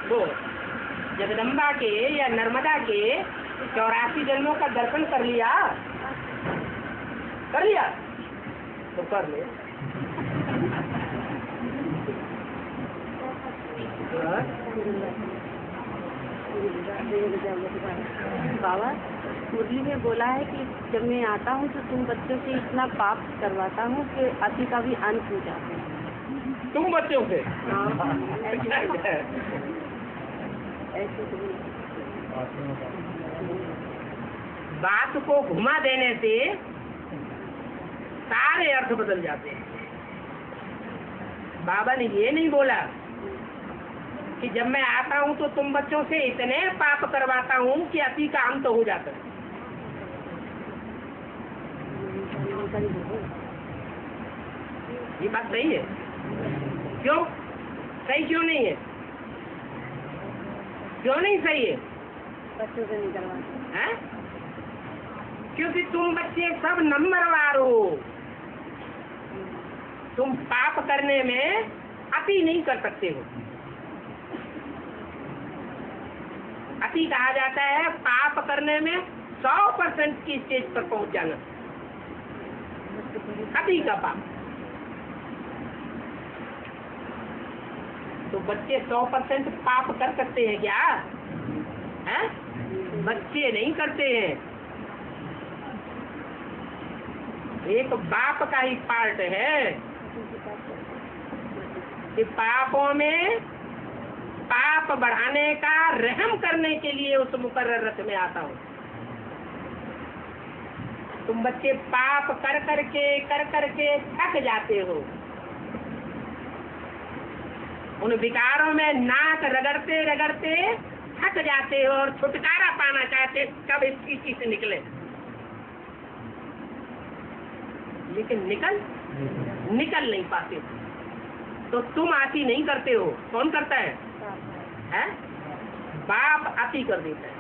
वो जगदम्बा के या नर्मदा के 84 जन्मों का दर्शन कर लिया तो कर ले। बाबा, मुरली में बोला है कि जब मैं आता हूँ तो तुम बच्चों से इतना पाप करवाता हूँ कि अति का भी अंत हो जाता है। तुम बच्चों से? बात को घुमा देने से सारे अर्थ बदल जाते हैं। बाबा ने ये नहीं बोला कि जब मैं आता हूँ तो तुम बच्चों से इतने पाप करवाता हूँ कि अति का अंत हो जाता है। ये बात सही है? क्यों सही? क्यों नहीं है? क्यों नहीं सही है? बच्चों से नहीं करवाते हैं? क्योंकि तुम बच्चे सब नंबरवार हो। तुम पाप करने में अति नहीं कर सकते हो। अति कहा जाता है पाप करने में 100% की स्टेज पर पहुंच जाना। अति का पाप। तो बच्चे 100% पाप कर सकते हैं क्या? हैं? बच्चे नहीं करते हैं। एक बाप का ही पार्ट है कि पापों में पाप बढ़ाने का रहम करने के लिए उस मुकर्रर रथ में आता हूँ। तुम बच्चे पाप कर करके थक जाते हो। उन विकारों में नाक रगड़ते थक जाते हो और छुटकारा पाना चाहते कब इस चीज से निकले। लेकिन निकल नहीं पाते। तो तुम अति नहीं करते हो। कौन करता है? हैं? बाप अति कर देता है।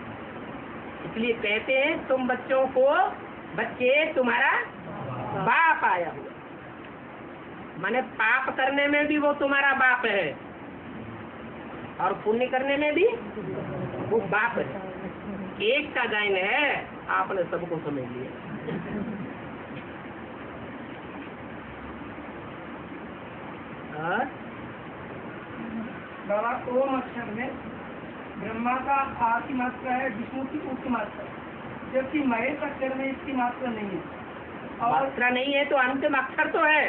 इसलिए कहते हैं तुम बच्चों को, बच्चे तुम्हारा बाप आया हुआ। माने पाप करने में भी वो तुम्हारा बाप है और पुण्य करने में भी वो बाप है। एक का गायन है, आपने सबको समझ लिया। और बाबा ओम अक्षर में ब्रह्मा का आ की मात्रा है, विष्णु की उ की मात्रा है, जबकि महेश अक्षर में इसकी मात्रा नहीं है। और मात्रा नहीं है तो अंतिम अक्षर तो है।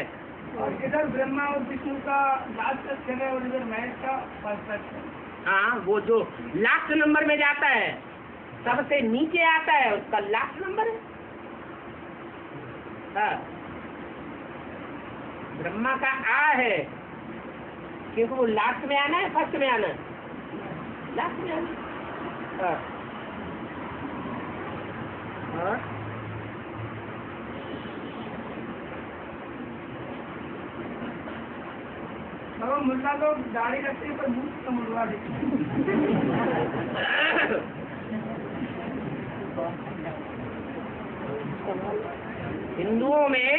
और इधर ब्रह्मा और विष्णु का लास्ट अक्षर है और इधर महेश का फर्स्ट अक्षर है। हाँ, वो जो लास्ट नंबर में जाता है, सबसे नीचे आता है, उसका लास्ट नंबर है। हाँ, ब्रह्मा का आ है, क्योंकि वो लास्ट में आना है, फर्स्ट में आना है, लास्ट में आना है। हाँ। हाँ। बाबा मुल्ला लोग दाढ़ी रखते हैं पर मुंह तो मुड़वा देते हिंदुओं में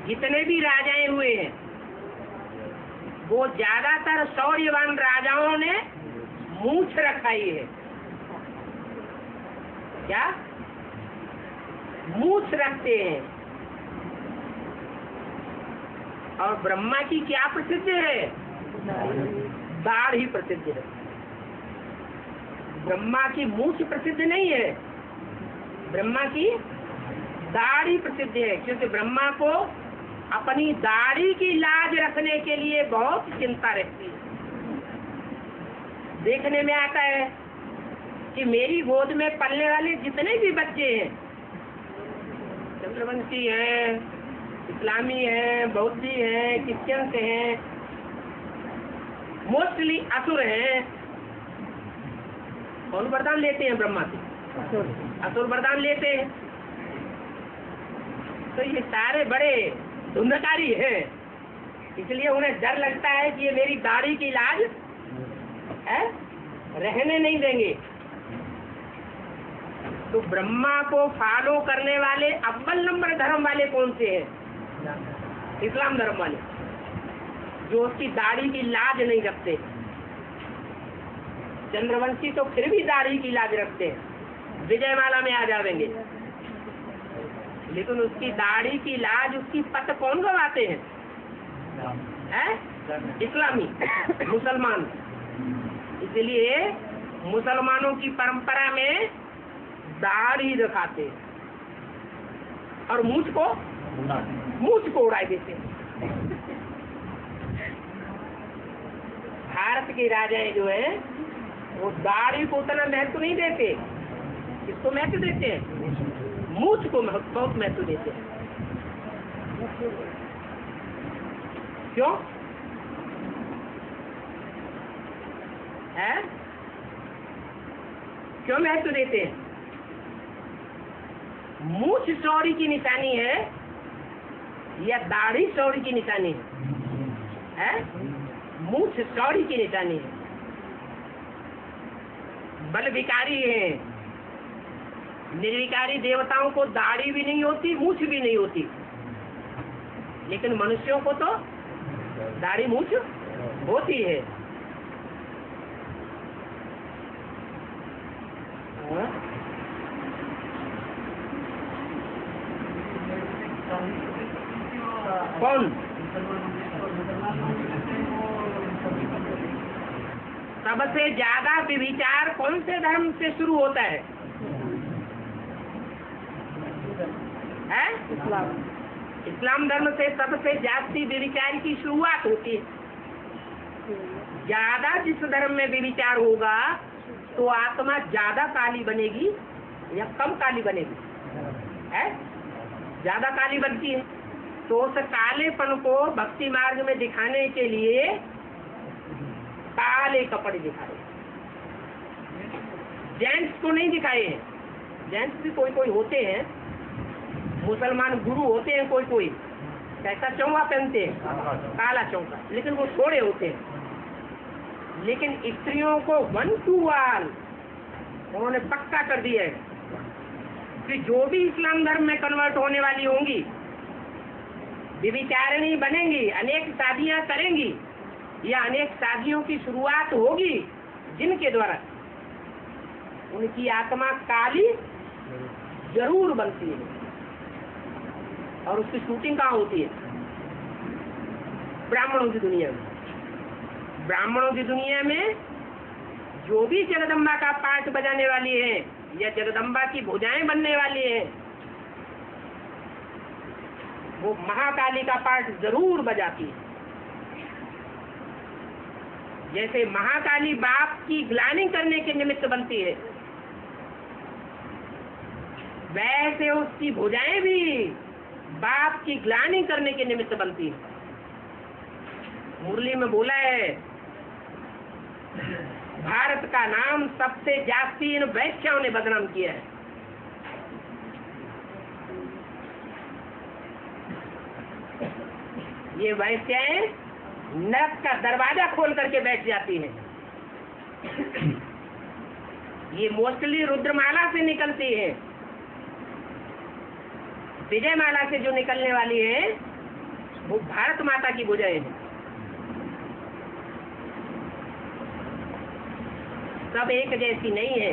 जितने भी राजाएं हुए हैं, वो ज्यादातर शौर्यवान राजाओं ने मूछ रखाई है। क्या मूछ रखते हैं? और ब्रह्मा की क्या प्रसिद्ध है? दाढ़ी प्रसिद्ध है। ब्रह्मा की मूछ प्रसिद्ध नहीं है, ब्रह्मा की दाढ़ी प्रसिद्ध है, क्योंकि ब्रह्मा को अपनी दाढ़ी की लाज रखने के लिए बहुत चिंता रहती है। देखने में आता है कि मेरी गोद में पलने वाले जितने भी बच्चे हैं, चंद्रवंशी हैं, इस्लामी हैं, बौद्धि हैं, क्रिश्चियंस हैं, मोस्टली असुर हैं, कौन वरदान लेते हैं? ब्रह्मा से असुर वरदान लेते हैं। तो ये सारे बड़े धुंधकारी हैं, इसलिए उन्हें डर लगता है कि ये मेरी दाढ़ी की लाज है रहने नहीं देंगे। तो ब्रह्मा को फॉलो करने वाले अव्वल नंबर धर्म वाले कौन से हैं? इस्लाम धर्म वाले, जो उसकी दाढ़ी की लाज नहीं रखते। चंद्रवंशी तो फिर भी दाढ़ी की लाज रखते हैं, विजयमाला में आ जाएंगे, लेकिन उसकी दाढ़ी की लाज, उसकी पत कौन गवाते हैं? इस्लामी, मुसलमान। इसलिए मुसलमानों की परंपरा में दाढ़ी रखाते हैं और मूछ को उड़ाई देते हैं। भारत के राजाएं जो हैं, वो दाढ़ी को उतना महत्व नहीं देते। किसको महत्व देते हैं? मूछ को बहुत महत्व देते हैं। क्यों है? क्यों महत्व देते हैं? मूछ शौर्य की निशानी है या दाढ़ी शौर्य की निशानी है? मूछ शौर्य की निशानी है। बल विकारी है, निर्विकारी देवताओं को दाढ़ी भी नहीं होती, मूछ भी नहीं होती, लेकिन मनुष्यों को तो दाढ़ी मूछ होती है। कौन? सबसे ज्यादा व्यभिचार कौन से धर्म से शुरू होता है? इस्लाम धर्म से सबसे ज्यादा व्यभिचार की शुरुआत होती है। ज्यादा जिस धर्म में व्यभिचार होगा तो आत्मा ज्यादा काली बनेगी या कम काली बनेगी? ज्यादा काली बनती है। तो उस कालेपन को भक्ति मार्ग में दिखाने के लिए काले कपड़े दिखाए। जेंट्स को नहीं दिखाए हैं, जेंट्स भी कोई कोई होते हैं, मुसलमान गुरु होते हैं कोई कोई, कैसा चौंगा पहनते हैं, काला चौंका, लेकिन वो थोड़े होते हैं। लेकिन स्त्रियों को 1 to all उन्होंने पक्का कर दिया है कि जो भी इस्लाम धर्म में कन्वर्ट होने वाली होंगी, व्यभिचारिणी बनेंगी, अनेक शादियां करेंगी, या अनेक शादियों की शुरुआत होगी जिनके द्वारा उनकी आत्मा काली जरूर बनती है। और उसकी शूटिंग कहाँ होती है? ब्राह्मणों की दुनिया में। ब्राह्मणों की दुनिया में जो भी जगदम्बा का पाठ बजाने वाली है या जगदम्बा की भुजाएं बनने वाली है, वो महाकाली का पाठ जरूर बजाती है। जैसे महाकाली बाप की ग्लानि करने के निमित्त बनती है, वैसे उसकी भुजाएं भी बाप की ग्लानि करने के निमित्त बनती है। मुरली में बोला है, भारत का नाम सबसे जास्ती इन वैश्याओं ने बदनाम किया है। ये वैश्याएं नरक का दरवाजा खोल करके बैठ जाती हैं। ये मोस्टली रुद्रमाला से निकलती है। विजय माला से जो निकलने वाली है वो भारत माता की भुजाएं हैं। सब एक जैसी नहीं है,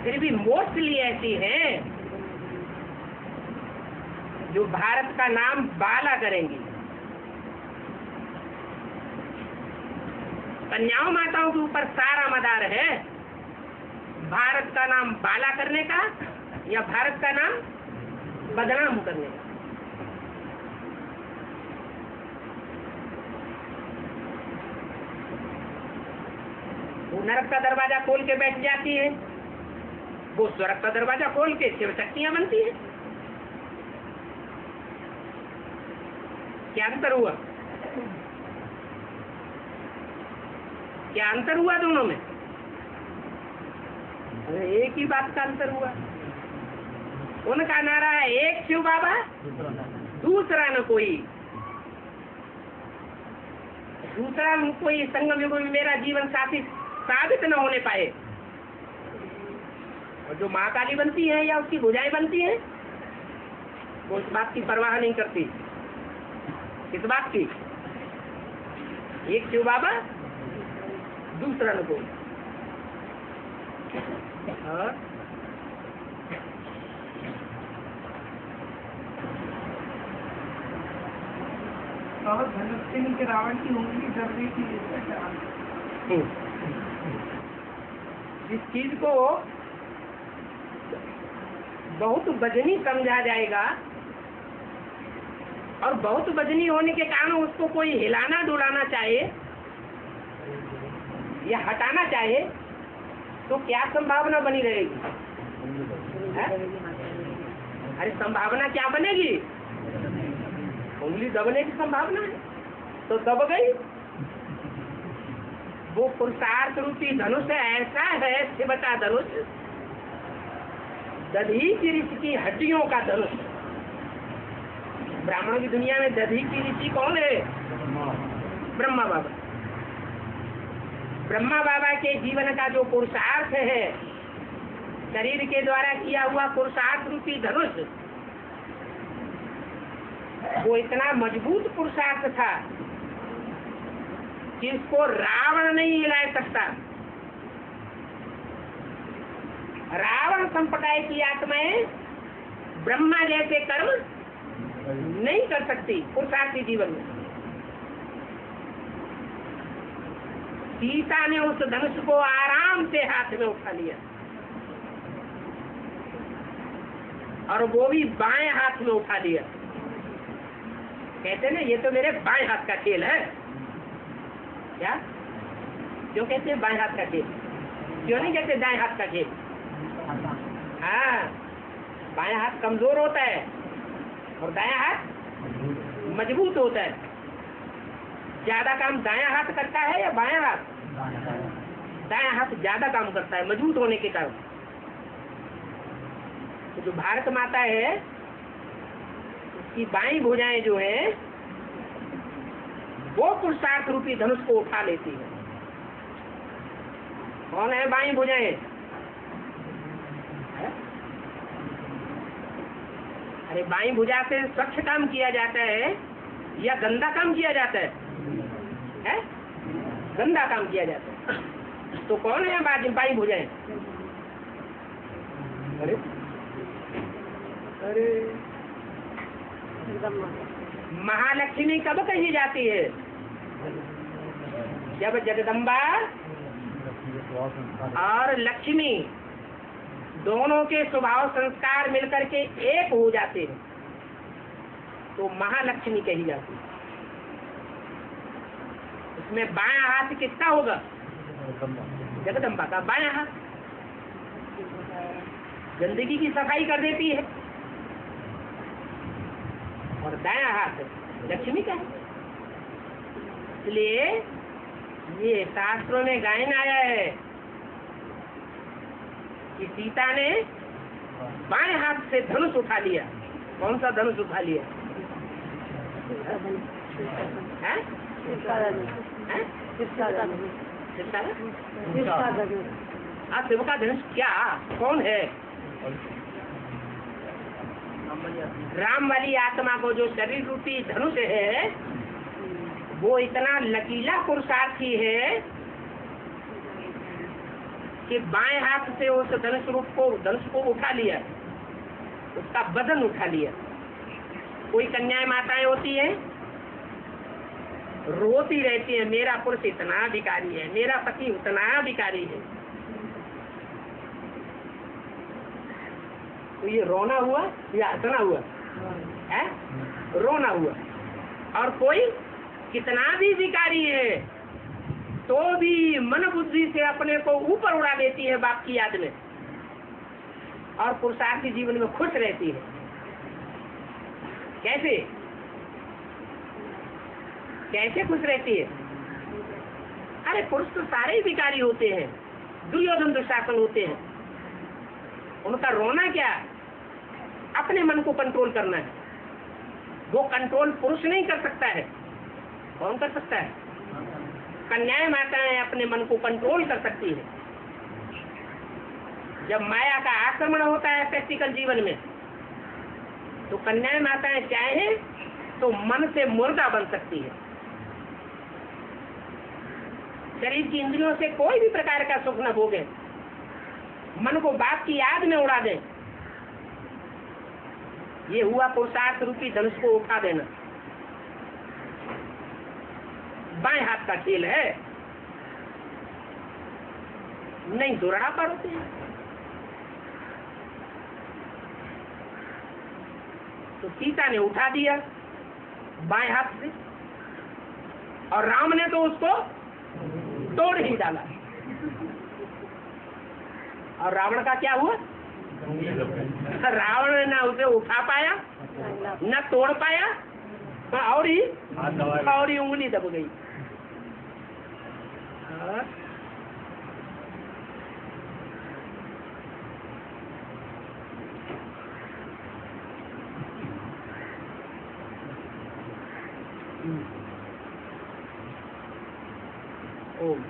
फिर भी मोस्टली ऐसी हैं जो भारत का नाम बाला करेंगी। कन्याओं माताओं के ऊपर सारा मदार है भारत का नाम बाला करने का या भारत का नाम बदनाम करने का। वो नरक का दरवाजा खोल के बैठ जाती है, वो स्वर्ग का दरवाजा खोल के शिव शक्तियां बनती है। क्या अंतर हुआ? क्या अंतर हुआ दोनों में? अरे एक ही बात का अंतर हुआ। उनका नारा है एक शिव बाबा दूसरा न कोई, दूसरा कोई संगम युग में मेरा जीवन साथी साबित न होने पाए। और जो महाकाली बनती है या उसकी भुजाएं बनती हैं, वो इस बात की परवाह नहीं करती। किस बात की? एक शिव बाबा दूसरा न कोई। और धनुष के नीचे रावण की उंगली जल रही थी। जिस चीज को बहुत वजनी समझा जाएगा और बहुत वजनी होने के कारण उसको कोई हिलाना डुलाना चाहे या हटाना चाहे तो क्या संभावना बनी रहेगी? अरे संभावना क्या बनेगी? उंगली दबने की संभावना है, तो दब गई। वो पुरुषार्थ रूपी धनुष ऐसा है, शिवता धनुष, दधी की ऋषि की हड्डियों का धनुष। ब्राह्मणों की दुनिया में दधी की ऋषि कौन है? ब्रह्मा बाबा। ब्रह्मा बाबा के जीवन का जो पुरुषार्थ है, शरीर के द्वारा किया हुआ पुरुषार्थ रूपी धनुष, वो इतना मजबूत पुरुषार्थ था कि इसको रावण नहीं हिला सकता। रावण संप्रदाय की आत्माएं ब्रह्मा जैसे कर्म नहीं कर सकती पुरुषार्थी जीवन में। सीता ने उस धनुष को आराम से हाथ में उठा लिया, और वो भी बाएं हाथ में उठा लिया। कहते ना ये तो मेरे बाएं हाथ का खेल है। क्या क्यों कहते हैं बाएं हाथ का खेल? क्यों नहीं कहते दाएं हाथ का खेल? हाँ, बाएं हाथ कमजोर होता है और दायां हाथ मजबूत होता है। ज्यादा काम दायां हाथ करता है या बायां हाथ? दायां हाथ ज्यादा काम करता है मजबूत होने के कारण। तो जो भारत माता है उसकी बाईं भुजाएं जो है वो पुरुषार्थ रूपी धनुष को उठा लेती है। कौन है बाईं भुजाएं? अरे बाईं भुजा से स्वच्छ काम किया जाता है या गंदा काम किया जाता है? गंदा काम किया जाता है। तो कौन है बात पाई भुजाएं? अरे अरे महालक्ष्मी कब कही जाती है? जब जगदम्बा और लक्ष्मी दोनों के स्वभाव संस्कार मिलकर के एक हो जाते हैं तो महालक्ष्मी कही जाती है। इसमें बायां हाथ किसका होगा? जगदम्बा का बायां हाथ गंदगी की सफाई कर देती है और दायां हाथ लक्ष्मी का है। इसलिए ये शास्त्रों में गायन आया है कि सीता ने बाएं हाथ से धनुष उठा लिया। कौन सा धनुष उठा लिया? हैं? शिव का धनुष क्या? कौन है? राम वाली आत्मा को जो शरीर रूपी धनुष है वो इतना लकीला पुरुषार्थी है कि बाएं हाथ से उस धनुष को उठा लिया, उसका बदन उठा लिया। कोई कन्याएं माताएं होती है रोती रहती है, मेरा पुरुष इतना अधिकारी है, मेरा पति उतना अधिकारी है। तो ये रोना हुआ या हंसना हुआ? है रोना हुआ। और कोई कितना भी अधिकारी है तो भी मन बुद्धि से अपने को ऊपर उड़ा देती है बाप की याद में और पुरुषार्थी जीवन में खुश रहती है। कैसे कैसे खुश रहती है? अरे पुरुष तो सारे ही विकारी होते हैं, दुर्योधन दुशासन होते हैं। उनका रोना क्या? अपने मन को कंट्रोल करना है। वो कंट्रोल पुरुष नहीं कर सकता है। कौन कर सकता है? कन्याएं माताएं अपने मन को कंट्रोल कर सकती है। जब माया का आक्रमण होता है प्रैक्टिकल जीवन में तो कन्याएं माताएं चाहे तो मन से मुर्दा बन सकती है। शरीर की इंद्रियों से कोई भी प्रकार का सुख न भोगे, मन को बाप की याद में उड़ा दें। ये हुआ पुरुषार्थ रूपी धनुष को उठा देना। बाएं हाथ का खेल है, नहीं दुर्ड़ा पर होते हैं। तो सीता ने उठा दिया बाएं हाथ से और राम ने तो उसको तोड़ ही डाला। और रावण का क्या हुआ? रावण ने ना उसे उठा पाया न तोड़ पाया और ही उंगली दब गई। ओम